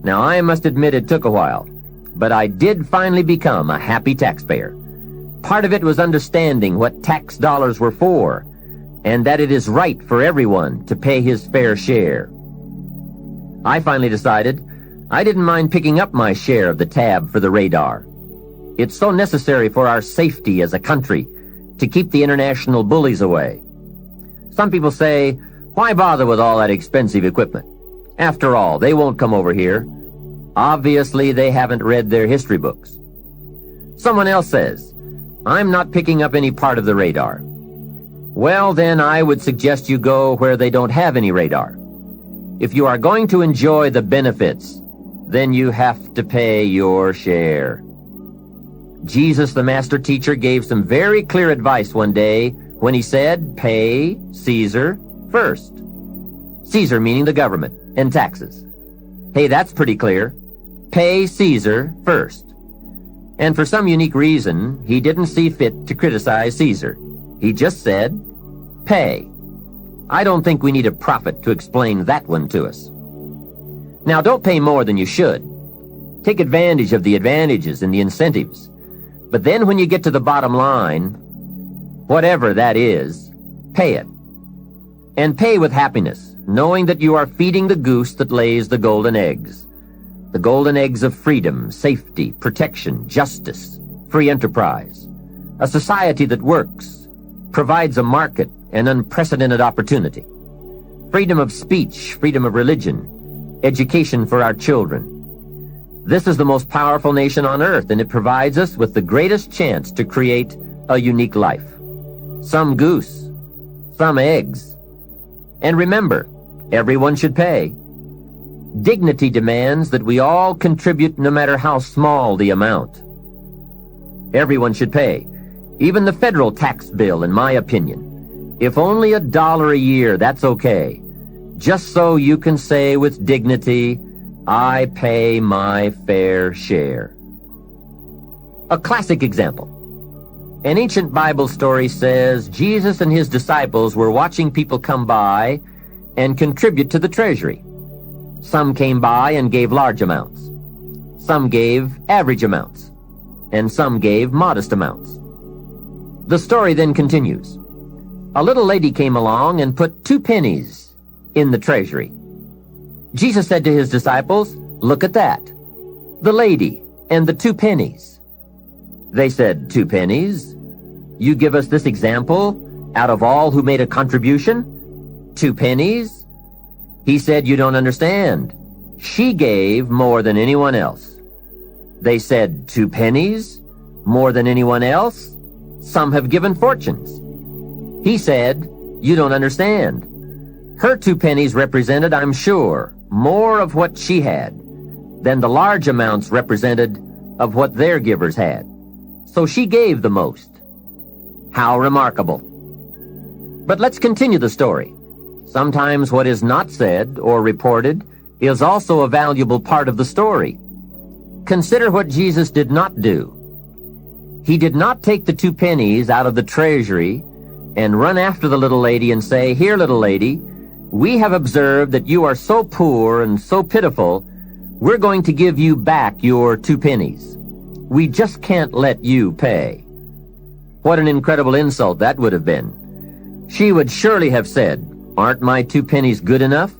Now, I must admit it took a while, but I did finally become a happy taxpayer. Part of it was understanding what tax dollars were for, and that it is right for everyone to pay his fair share. I finally decided I didn't mind picking up my share of the tab for the radar. It's so necessary for our safety as a country to keep the international bullies away. Some people say, why bother with all that expensive equipment? After all, they won't come over here. Obviously, they haven't read their history books. Someone else says, I'm not picking up any part of the radar. Well, then I would suggest you go where they don't have any radar. If you are going to enjoy the benefits, then you have to pay your share. Jesus, the master teacher, gave some very clear advice one day when he said, pay Caesar first. Caesar meaning the government and taxes. Hey, that's pretty clear. Pay Caesar first. And for some unique reason, he didn't see fit to criticize Caesar. He just said, pay. I don't think we need a prophet to explain that one to us. Now, don't pay more than you should. Take advantage of the advantages and the incentives. But then when you get to the bottom line, whatever that is, pay it. And pay with happiness, knowing that you are feeding the goose that lays the golden eggs. The golden eggs of freedom, safety, protection, justice, free enterprise. A society that works, provides a market and unprecedented opportunity. Freedom of speech, freedom of religion, education for our children. This is the most powerful nation on earth, and it provides us with the greatest chance to create a unique life. Some goose, some eggs. And remember, everyone should pay. Dignity demands that we all contribute no matter how small the amount. Everyone should pay. Even the federal tax bill, in my opinion. If only $1 a year, that's okay. Just so you can say with dignity, I pay my fair share. A classic example. An ancient Bible story says Jesus and his disciples were watching people come by and contribute to the treasury. Some came by and gave large amounts. Some gave average amounts. And some gave modest amounts. The story then continues. A little lady came along and put 2 pennies in the treasury. Jesus said to his disciples, "Look at that. The lady and the 2 pennies." They said, "2 pennies? You give us this example out of all who made a contribution? 2 pennies?" He said, "You don't understand. She gave more than anyone else." They said, 2 pennies? More than anyone else? Some have given fortunes. He said, "You don't understand. Her 2 pennies represented, I'm sure, more of what she had than the large amounts represented of what their givers had. So she gave the most." How remarkable. But let's continue the story. Sometimes what is not said or reported is also a valuable part of the story. Consider what Jesus did not do. He did not take the 2 pennies out of the treasury and run after the little lady and say, "Here, little lady, we have observed that you are so poor and so pitiful, we're going to give you back your 2 pennies. We just can't let you pay." What an incredible insult that would have been. She would surely have said, "Aren't my 2 pennies good enough?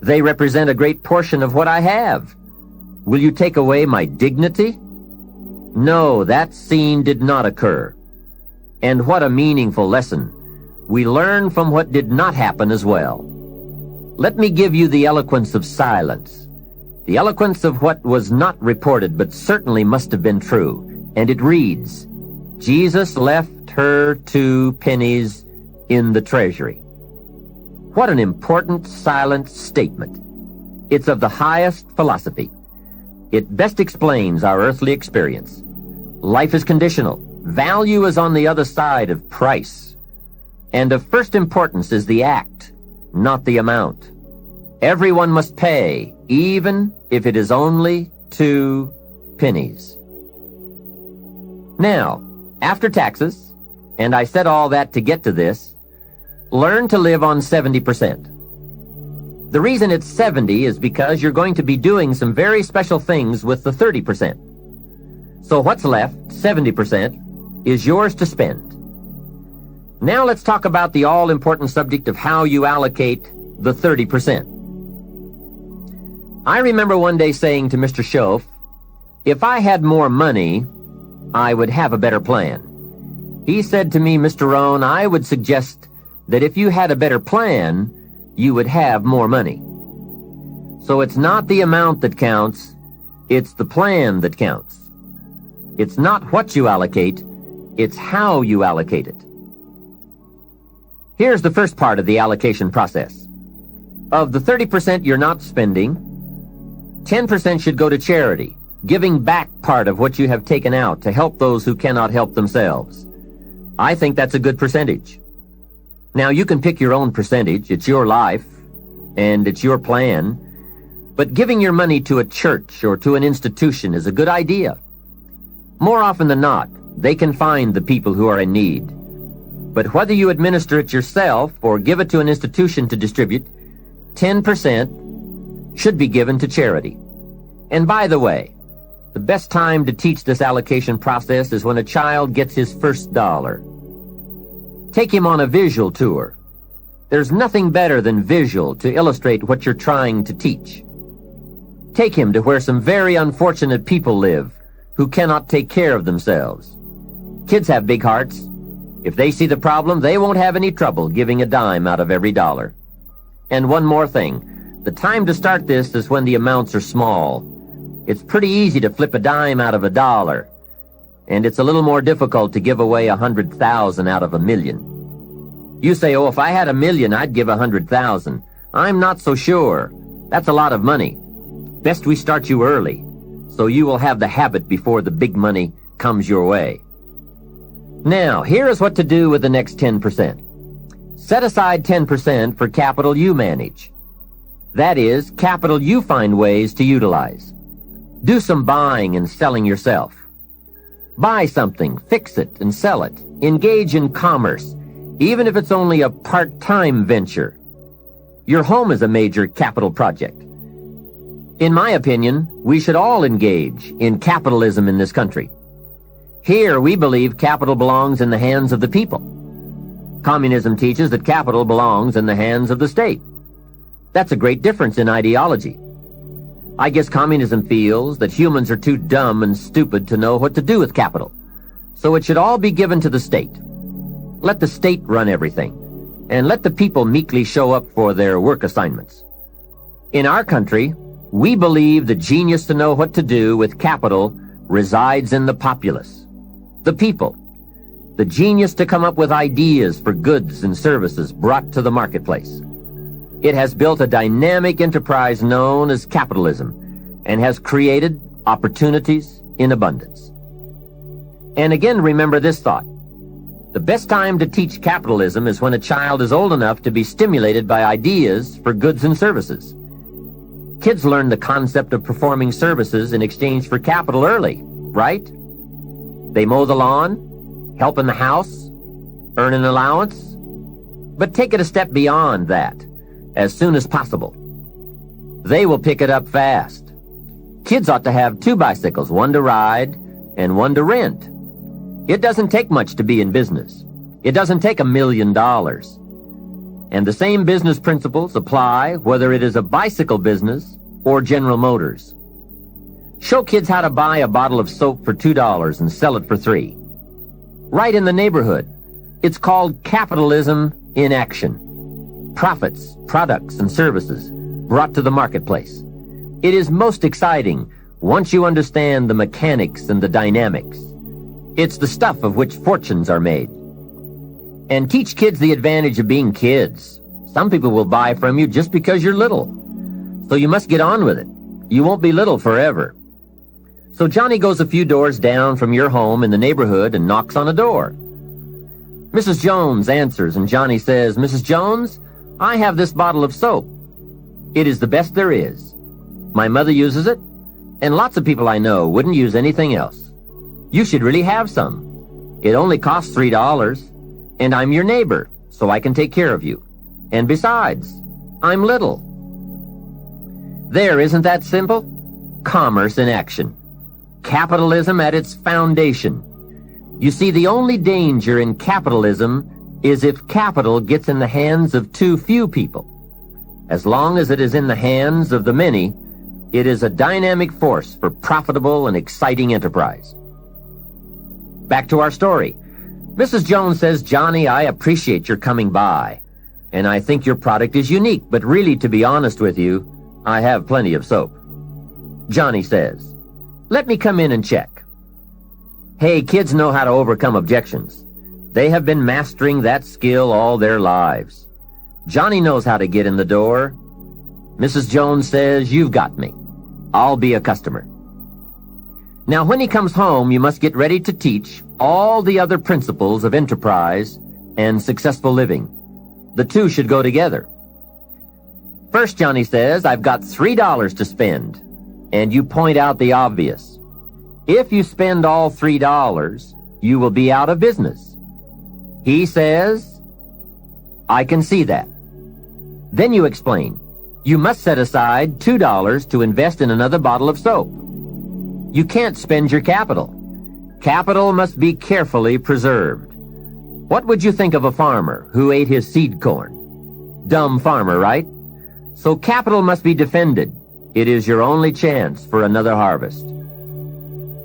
They represent a great portion of what I have. Will you take away my dignity?" No, that scene did not occur. And what a meaningful lesson. We learn from what did not happen as well. Let me give you the eloquence of silence. The eloquence of what was not reported but certainly must have been true. And it reads, Jesus left her 2 pennies in the treasury. What an important silent statement. It's of the highest philosophy. It best explains our earthly experience. Life is conditional. Value is on the other side of price. And of first importance is the act, not the amount. Everyone must pay, even if it is only 2 pennies. Now, after taxes, and I said all that to get to this, learn to live on 70%. The reason it's 70 is because you're going to be doing some very special things with the 30%. So what's left, 70%, is yours to spend. Now let's talk about the all-important subject of how you allocate the 30%. I remember one day saying to Mr. Schoaf, if I had more money, I would have a better plan. He said to me, Mr. Rohn, I would suggest that if you had a better plan, you would have more money. So it's not the amount that counts, it's the plan that counts. It's not what you allocate, it's how you allocate it. Here's the first part of the allocation process. Of the 30% you're not spending, 10% should go to charity, giving back part of what you have taken out to help those who cannot help themselves. I think that's a good percentage. Now, you can pick your own percentage. It's your life, and it's your plan. But giving your money to a church or to an institution is a good idea. More often than not, they can find the people who are in need. But whether you administer it yourself or give it to an institution to distribute, 10% should be given to charity. And by the way, the best time to teach this allocation process is when a child gets his first dollar. Take him on a visual tour. There's nothing better than visual to illustrate what you're trying to teach. Take him to where some very unfortunate people live who cannot take care of themselves. Kids have big hearts. If they see the problem, they won't have any trouble giving a dime out of every dollar. And one more thing. The time to start this is when the amounts are small. It's pretty easy to flip a dime out of a dollar, and it's a little more difficult to give away 100,000 out of 1,000,000. You say, oh, if I had 1,000,000, I'd give 100,000. I'm not so sure. That's a lot of money. Best we start you early, so you will have the habit before the big money comes your way. Now, here is what to do with the next 10%. Set aside 10% for capital you manage. That is, capital you find ways to utilize. Do some buying and selling yourself. Buy something, fix it, and sell it. Engage in commerce, even if it's only a part-time venture. Your home is a major capital project. In my opinion, we should all engage in capitalism in this country. Here, we believe capital belongs in the hands of the people. Communism teaches that capital belongs in the hands of the state. That's a great difference in ideology. I guess communism feels that humans are too dumb and stupid to know what to do with capital, so it should all be given to the state. Let the state run everything, and let the people meekly show up for their work assignments. In our country, we believe the genius to know what to do with capital resides in the populace. The people, the genius to come up with ideas for goods and services brought to the marketplace. It has built a dynamic enterprise known as capitalism and has created opportunities in abundance. And again, remember this thought. The best time to teach capitalism is when a child is old enough to be stimulated by ideas for goods and services. Kids learn the concept of performing services in exchange for capital early, right? They mow the lawn, help in the house, earn an allowance. But take it a step beyond that, as soon as possible. They will pick it up fast. Kids ought to have 2 bicycles, one to ride and one to rent. It doesn't take much to be in business. It doesn't take $1 million. And the same business principles apply whether it is a bicycle business or General Motors. Show kids how to buy a bottle of soap for $2 and sell it for $3. Right in the neighborhood. It's called capitalism in action. Profits, products, and services brought to the marketplace. It is most exciting once you understand the mechanics and the dynamics. It's the stuff of which fortunes are made. And teach kids the advantage of being kids. Some people will buy from you just because you're little. So you must get on with it. You won't be little forever. So Johnny goes a few doors down from your home in the neighborhood and knocks on a door. Mrs. Jones answers, and Johnny says, Mrs. Jones, I have this bottle of soap. It is the best there is. My mother uses it, and lots of people I know wouldn't use anything else. You should really have some. It only costs $3, and I'm your neighbor, so I can take care of you. And besides, I'm little. There, isn't that simple? Commerce in action. Capitalism at its foundation. You see, the only danger in capitalism is if capital gets in the hands of too few people. As long as it is in the hands of the many, it is a dynamic force for profitable and exciting enterprise. Back to our story. Mrs. Jones says, Johnny, I appreciate your coming by, and I think your product is unique, but really, to be honest with you, I have plenty of soap. Johnny says, let me come in and check. Hey, kids know how to overcome objections. They have been mastering that skill all their lives. Johnny knows how to get in the door. Mrs. Jones says, you've got me. I'll be a customer. Now, when he comes home, you must get ready to teach all the other principles of enterprise and successful living. The two should go together. First, Johnny says, I've got $3 to spend, and you point out the obvious. If you spend all $3, you will be out of business. He says, I can see that. Then you explain, you must set aside $2 to invest in another bottle of soap. You can't spend your capital. Capital must be carefully preserved. What would you think of a farmer who ate his seed corn? Dumb farmer, right? So capital must be defended. It is your only chance for another harvest.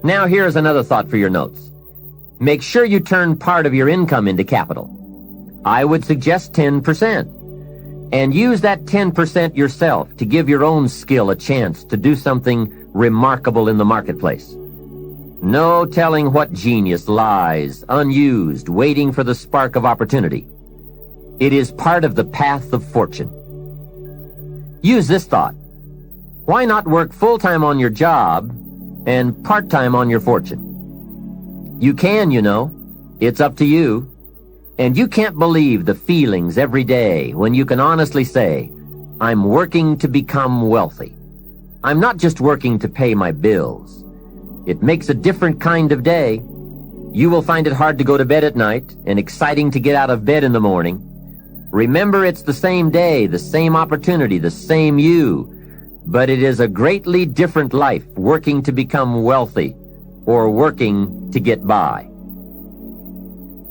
Now here's another thought for your notes. Make sure you turn part of your income into capital. I would suggest 10%. And use that 10% yourself to give your own skill a chance to do something remarkable in the marketplace. No telling what genius lies, unused, waiting for the spark of opportunity. It is part of the path of fortune. Use this thought. Why not work full-time on your job and part-time on your fortune? You can, you know. It's up to you. And you can't believe the feelings every day when you can honestly say, I'm working to become wealthy. I'm not just working to pay my bills. It makes a different kind of day. You will find it hard to go to bed at night and exciting to get out of bed in the morning. Remember, it's the same day, the same opportunity, the same you. But it is a greatly different life working to become wealthy or working to get by.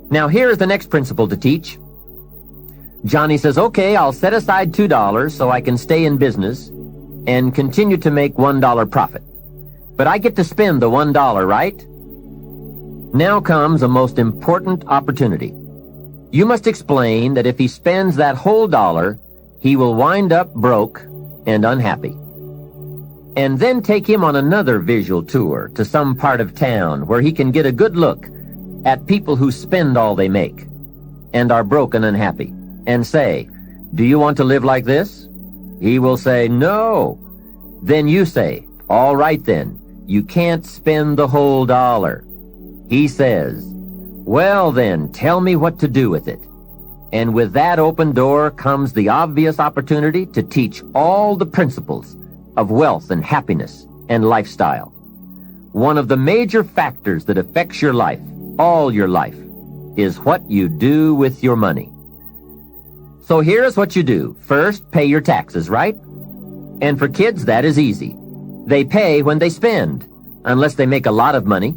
Now here is the next principle to teach. Johnny says, okay, I'll set aside $2 so I can stay in business and continue to make $1 profit. But I get to spend the $1, right? Now comes a most important opportunity. You must explain that if he spends that whole dollar, he will wind up broke and unhappy. And then take him on another visual tour to some part of town where he can get a good look at people who spend all they make and are broke and unhappy, and say, do you want to live like this? He will say, no. Then you say, all right then, you can't spend the whole dollar. He says, well then, tell me what to do with it. And with that open door comes the obvious opportunity to teach all the principles of wealth and happiness and lifestyle. One of the major factors that affects your life, all your life, is what you do with your money. So here's what you do. First, pay your taxes, right? And for kids, that is easy. They pay when they spend, unless they make a lot of money.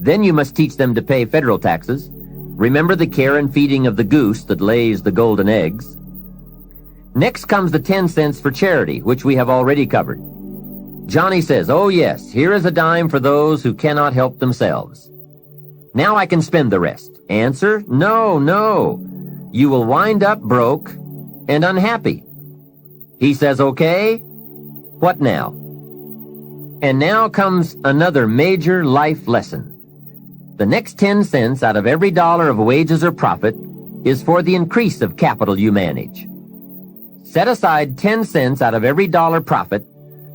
Then you must teach them to pay federal taxes. Remember the care and feeding of the goose that lays the golden eggs. Next comes the 10 cents for charity, which we have already covered. Johnny says, oh yes, here is a dime for those who cannot help themselves. Now I can spend the rest. Answer, no. You will wind up broke and unhappy. He says, okay, what now? And now comes another major life lesson. The next 10 cents out of every dollar of wages or profit is for the increase of capital you manage. Set aside 10 cents out of every dollar profit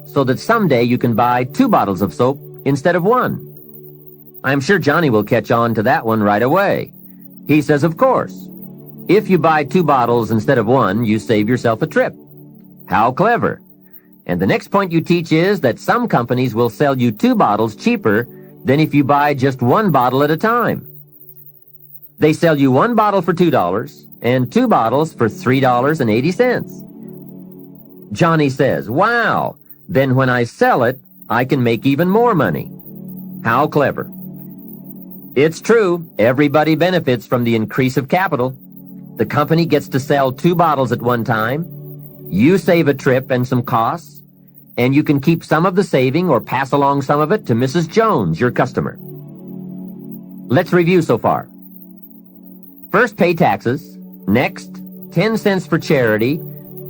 so that someday you can buy 2 bottles of soap instead of 1. I'm sure Johnny will catch on to that one right away. He says, of course. If you buy 2 bottles instead of 1, you save yourself a trip. How clever. And the next point you teach is that some companies will sell you 2 bottles cheaper than if you buy just 1 bottle at a time. They sell you 1 bottle for $2 and 2 bottles for $3.80. Johnny says, wow, then when I sell it, I can make even more money. How clever. It's true, everybody benefits from the increase of capital. The company gets to sell 2 bottles at one time. You save a trip and some costs, and you can keep some of the saving or pass along some of it to Mrs. Jones, your customer. Let's review so far. First, pay taxes. Next, 10 cents for charity,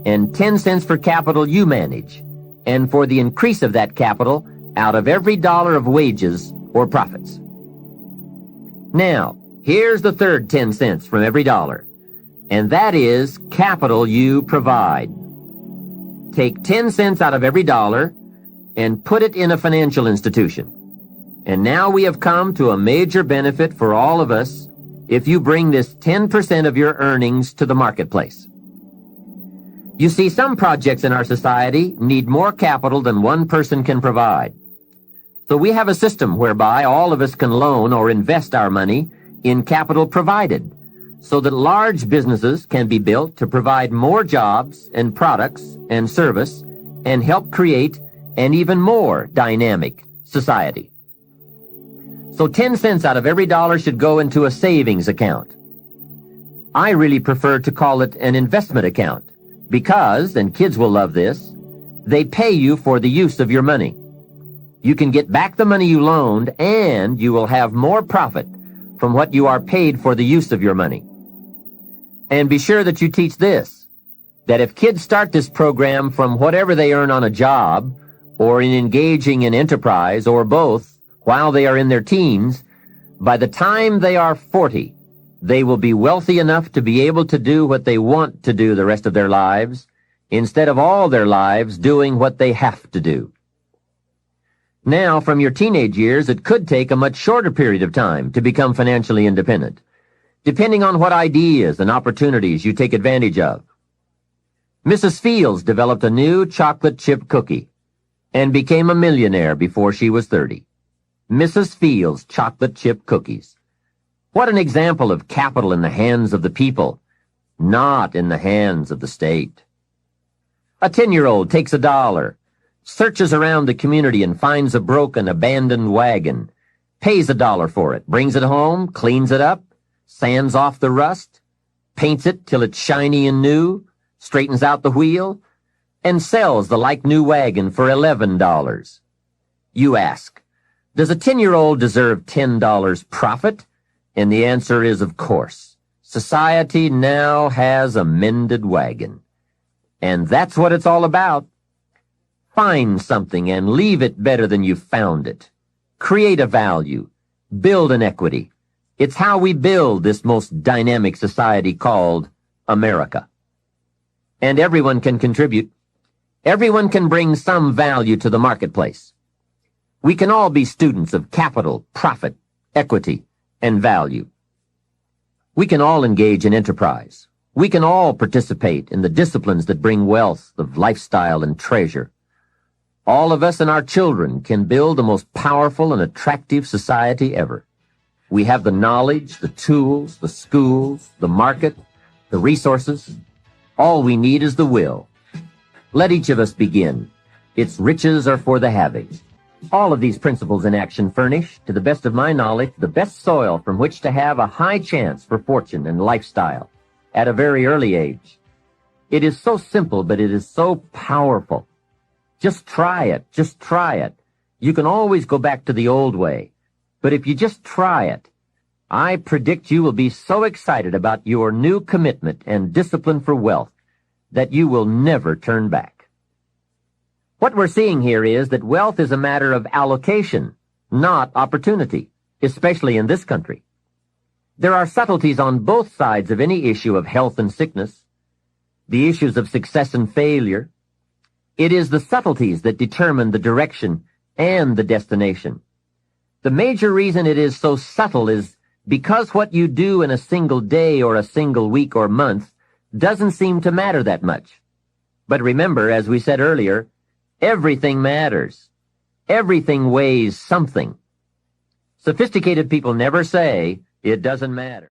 and 10 cents for capital you manage, and for the increase of that capital out of every dollar of wages or profits. Now, here's the third 10 cents from every dollar, and that is capital you provide. Take 10 cents out of every dollar and put it in a financial institution. And now we have come to a major benefit for all of us if you bring this 10% of your earnings to the marketplace. You see, some projects in our society need more capital than one person can provide. So we have a system whereby all of us can loan or invest our money in capital provided, so that large businesses can be built to provide more jobs and products and service and help create an even more dynamic society. So 10 cents out of every dollar should go into a savings account. I really prefer to call it an investment account because, and kids will love this, They pay you for the use of your money. You can get back the money you loaned, and you will have more profit from what you are paid for the use of your money. And be sure that you teach this, that if kids start this program from whatever they earn on a job, or in engaging in enterprise, or both, while they are in their teens, by the time they are 40, they will be wealthy enough to be able to do what they want to do the rest of their lives, instead of all their lives doing what they have to do. Now, from your teenage years, it could take a much shorter period of time to become financially independent, depending on what ideas and opportunities you take advantage of. Mrs. Fields developed a new chocolate chip cookie and became a millionaire before she was 30. Mrs. Fields chocolate chip cookies. What an example of capital in the hands of the people, not in the hands of the state. A 10-year-old takes $1, searches around the community and finds a broken, abandoned wagon, pays $1 for it, brings it home, cleans it up, sands off the rust, paints it till it's shiny and new, straightens out the wheel, and sells the like-new wagon for $11. You ask, does a 10-year-old deserve $10 profit? And the answer is, of course. Society now has a mended wagon. And that's what it's all about. Find something and leave it better than you found it. Create a value. Build an equity. It's how we build this most dynamic society called America. And everyone can contribute. Everyone can bring some value to the marketplace. We can all be students of capital, profit, equity, and value. We can all engage in enterprise. We can all participate in the disciplines that bring wealth of lifestyle and treasure. All of us and our children can build the most powerful and attractive society ever. We have the knowledge, the tools, the schools, the market, the resources. All we need is the will. Let each of us begin. Its riches are for the having. All of these principles in action furnish, to the best of my knowledge, the best soil from which to have a high chance for fortune and lifestyle at a very early age. It is so simple, but it is so powerful. Just try it. Just try it. You can always go back to the old way. But if you just try it, I predict you will be so excited about your new commitment and discipline for wealth that you will never turn back. What we're seeing here is that wealth is a matter of allocation, not opportunity, especially in this country. There are subtleties on both sides of any issue of health and sickness, the issues of success and failure. It is the subtleties that determine the direction and the destination. The major reason it is so subtle is because what you do in a single day or a single week or month doesn't seem to matter that much. But remember, as we said earlier, everything matters. Everything weighs something. Sophisticated people never say, it doesn't matter.